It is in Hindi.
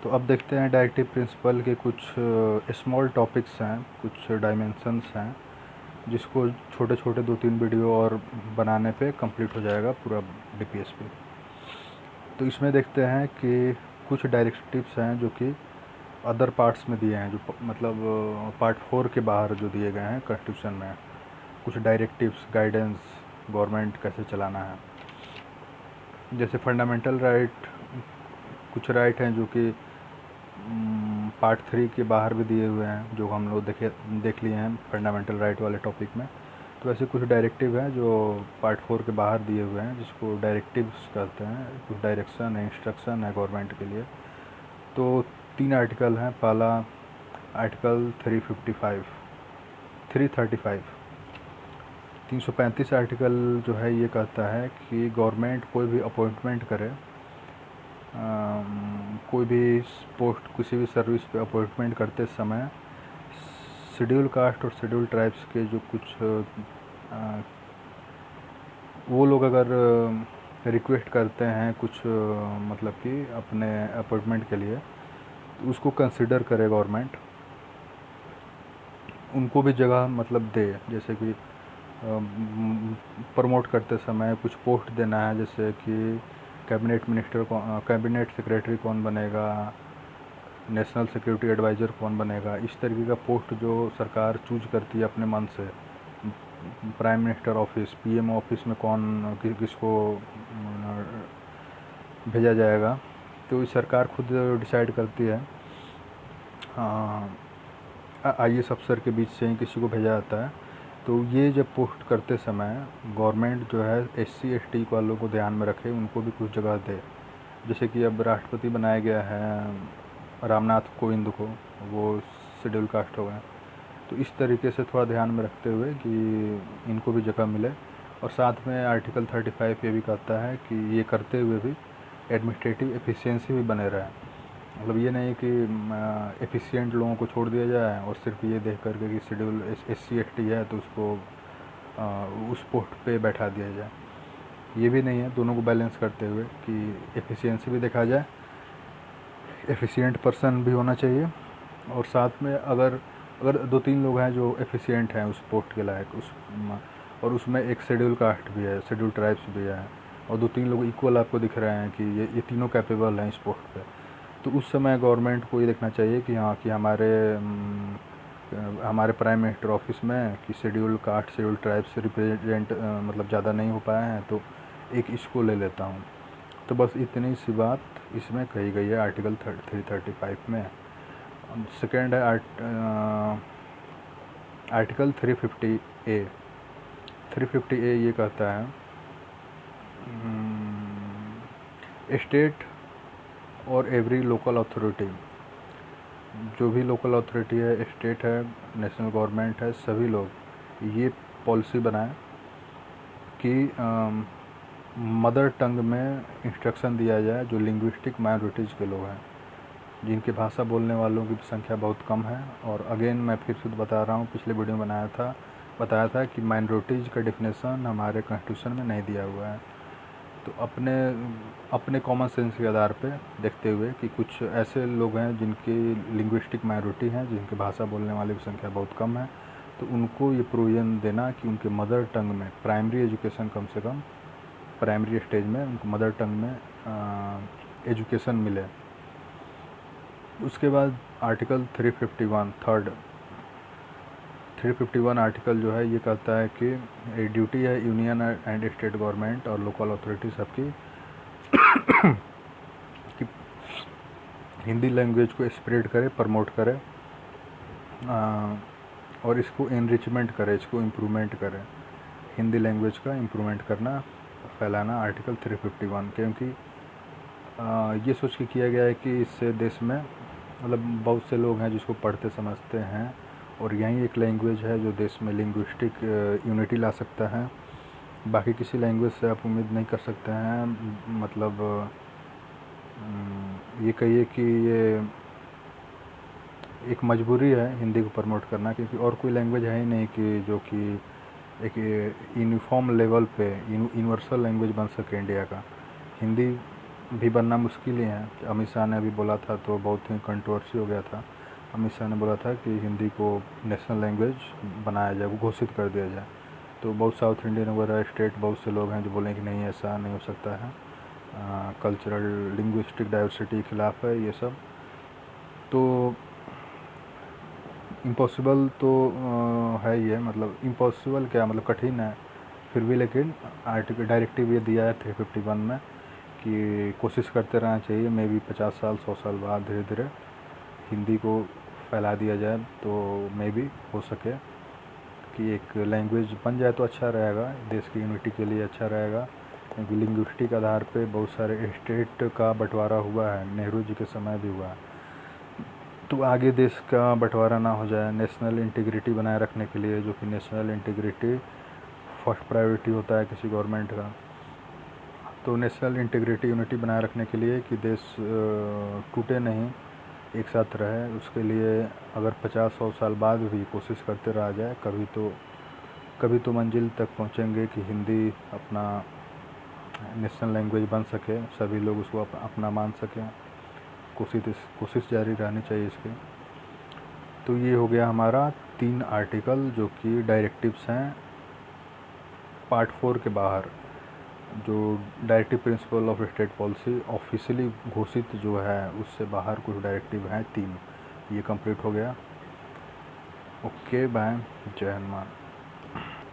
तो अब देखते हैं डायरेक्टिव प्रिंसिपल के कुछ स्मॉल टॉपिक्स हैं, कुछ डायमेंशंस हैं, जिसको छोटे छोटे 2-3 वीडियो और बनाने पे कंप्लीट हो जाएगा पूरा डीपीएसपी। तो इसमें देखते हैं कि कुछ डायरेक्टिव्स हैं जो कि अदर पार्ट्स में दिए हैं, जो मतलब पार्ट 4 के बाहर जो दिए गए हैं कॉन्स्टिट्यूशन में, कुछ डायरेक्टिव्स, गाइडेंस गवर्नमेंट कैसे चलाना है। जैसे फंडामेंटल राइट, कुछ राइट हैं जो कि पार्ट 3 के बाहर भी दिए हुए हैं, जो हम लोग देख लिए हैं फंडामेंटल राइट वाले टॉपिक में। तो ऐसे कुछ डायरेक्टिव हैं जो पार्ट 4 के बाहर दिए हुए हैं, जिसको डायरेक्टिव्स कहते हैं। कुछ डायरेक्शन है, इंस्ट्रक्शन है गवर्नमेंट के लिए। तो 3 आर्टिकल हैं। पहला आर्टिकल 335 आर्टिकल जो है ये कहता है कि गवर्नमेंट कोई भी अपॉइंटमेंट करे, कोई भी पोस्ट, किसी भी सर्विस पे अपॉइंटमेंट करते समय शेड्यूल कास्ट और शेड्यूल ट्राइब्स के जो कुछ वो लोग अगर रिक्वेस्ट करते हैं कुछ मतलब कि अपने अपॉइंटमेंट के लिए, तो उसको कंसिडर करे गवर्नमेंट, उनको भी जगह मतलब दे। जैसे कि प्रमोट करते समय कुछ पोस्ट देना है, जैसे कि कैबिनेट मिनिस्टर कौन, कैबिनेट सेक्रेटरी कौन बनेगा, नेशनल सिक्योरिटी एडवाइज़र कौन बनेगा, इस तरीके का पोस्ट जो सरकार चूज करती है अपने मन से। Prime minister office, PM office में कौन किसको भेजा जाएगा, तो सरकार खुद डिसाइड करती है। आईएएस अफसर के बीच से ही किसी को भेजा जाता है। तो ये जब पोस्ट करते समय गवर्नमेंट जो है एससी एसटी वालों को ध्यान में रखे, उनको भी कुछ जगह दे। जैसे कि अब राष्ट्रपति बनाया गया है रामनाथ कोविंद को, वो शेड्यूल कास्ट हो गए। तो इस तरीके से थोड़ा ध्यान में रखते हुए कि इनको भी जगह मिले। और साथ में आर्टिकल 35 ये भी कहता है कि ये करते हुए भी एडमिनिस्ट्रेटिव एफिशिएंसी भी बने रहे। मतलब ये नहीं कि एफिशिएंट लोगों को छोड़ दिया जाए और सिर्फ ये देख करके कि शेड्यूल एससी एसटी है तो उसको उस पोस्ट पे बैठा दिया जाए। ये भी नहीं है, दोनों को बैलेंस करते हुए कि एफिशिएंसी भी देखा जाए, एफिशिएंट पर्सन भी होना चाहिए, और साथ में अगर 2-3 लोग हैं जो एफिशिएंट हैं उस पोस्ट के लायक, और उसमें एक शेड्यूल कास्ट भी है, शेड्यूल ट्राइब्स भी है, और 2-3 लोग इक्वल आपको दिख रहे हैं कि ये तीनों कैपेबल हैं इस पोस्ट पे, तो उस समय गवर्नमेंट को ये देखना चाहिए कि हाँ, कि हमारे प्राइम मिनिस्टर ऑफिस में कि शेड्यूल कास्ट, शेड्यूल ट्राइब्स से रिप्रेजेंट मतलब ज़्यादा नहीं हो पाए हैं, तो एक इसको ले लेता हूँ। तो बस इतनी सी बात इसमें कही गई है आर्टिकल 335 में। सेकेंड है आर्टिकल 350A। 350A ये कहता है स्टेट और एवरी लोकल अथॉरिटी, जो भी लोकल अथॉरिटी है, स्टेट है, नेशनल गवर्नमेंट है, सभी लोग ये पॉलिसी बनाएं कि मदर टंग में इंस्ट्रक्शन दिया जाए जो लिंग्विस्टिक माइनॉरिटीज़ के लोग हैं, जिनकी भाषा बोलने वालों की संख्या बहुत कम है। और अगेन मैं फिर से बता रहा हूँ, पिछले वीडियो में बताया था कि माइनॉरिटीज़ का डिफिनेशन हमारे कॉन्स्टिट्यूशन में नहीं दिया हुआ है। तो अपने कॉमन सेंस के आधार पे देखते हुए कि कुछ ऐसे लोग हैं जिनकी लिंग्विस्टिक माइनॉरिटी हैं, जिनकी भाषा बोलने वाले की संख्या बहुत कम है, तो उनको ये प्रोविज़न देना कि उनके मदर टंग में प्राइमरी एजुकेशन, कम से कम प्राइमरी स्टेज में उनको मदर टंग में एजुकेशन मिले। उसके बाद आर्टिकल 351 आर्टिकल जो है ये कहता है कि ड्यूटी है यूनियन एंड स्टेट गवर्नमेंट और लोकल अथॉरिटी सबकी कि हिंदी लैंग्वेज को स्प्रेड करे, प्रमोट करे, और इसको एनरिचमेंट करे, इसको इम्प्रूवमेंट करे। हिंदी लैंग्वेज का इम्प्रूवमेंट करना, फैलाना, आर्टिकल 351। क्योंकि ये सोच के किया गया है कि इससे देश में मतलब बहुत से लोग हैं जिसको पढ़ते समझते हैं, और यही एक लैंग्वेज है जो देश में लिंग्विस्टिक यूनिटी ला सकता है। बाकी किसी लैंग्वेज से आप उम्मीद नहीं कर सकते हैं। मतलब ये कहिए कि ये एक मजबूरी है हिंदी को प्रमोट करना, क्योंकि और कोई लैंग्वेज है ही नहीं कि जो कि एक यूनिफॉर्म लेवल पे यूनिवर्सल लैंग्वेज बन सके इंडिया का। हिंदी भी बनना मुश्किल ही है। अमित शाह ने अभी बोला था तो बहुत ही कंट्रोवर्सी हो गया था। अमित शाह ने बोला था कि हिंदी को नेशनल लैंग्वेज बनाया जाए, वो घोषित कर दिया जाए। तो बहुत साउथ इंडियन वगैरह स्टेट बहुत से लोग हैं जो बोले कि नहीं, ऐसा नहीं हो सकता है, कल्चरल लिंग्विस्टिक डाइवर्सिटी के खिलाफ है ये सब। तो इम्पॉसिबल तो है ये, मतलब इम्पॉसिबल क्या, मतलब कठिन है फिर भी, लेकिन आर्टिकल डायरेक्टिव ये दिया है 351 में कि कोशिश करते रहना चाहिए, मे भी 50 साल 100 साल बाद धीरे धीरे हिंदी को फैला दिया जाए, तो मे भी हो सके कि एक लैंग्वेज बन जाए तो अच्छा रहेगा, देश की यूनिटी के लिए अच्छा रहेगा। क्योंकि लिंग्विस्टिक आधार पे बहुत सारे स्टेट का बंटवारा हुआ है, नेहरू जी के समय भी हुआ है। तो आगे देश का बंटवारा ना हो जाए, नेशनल इंटीग्रिटी बनाए रखने के लिए, जो कि नेशनल इंटीग्रिटी फर्स्ट प्रायोरिटी होता है किसी गवर्नमेंट का। तो नेशनल इंटीग्रिटी यूनिटी बनाए रखने के लिए कि देश टूटे नहीं, एक साथ रहे, उसके लिए अगर 50-100 साल बाद भी कोशिश करते रहा जाए, कभी तो मंजिल तक पहुंचेंगे कि हिंदी अपना नेशनल लैंग्वेज बन सके, सभी लोग उसको अपना मान सकें। कोशिश जारी रहनी चाहिए इसकी। तो ये हो गया हमारा 3 आर्टिकल जो कि डायरेक्टिव्स हैं पार्ट 4 के बाहर। जो directive principle of state policy officially घोषित जो है उससे बाहर कुछ डायरेक्टिव हैं 3, ये कंप्लीट हो गया। ओके बाय, जय हनुमान।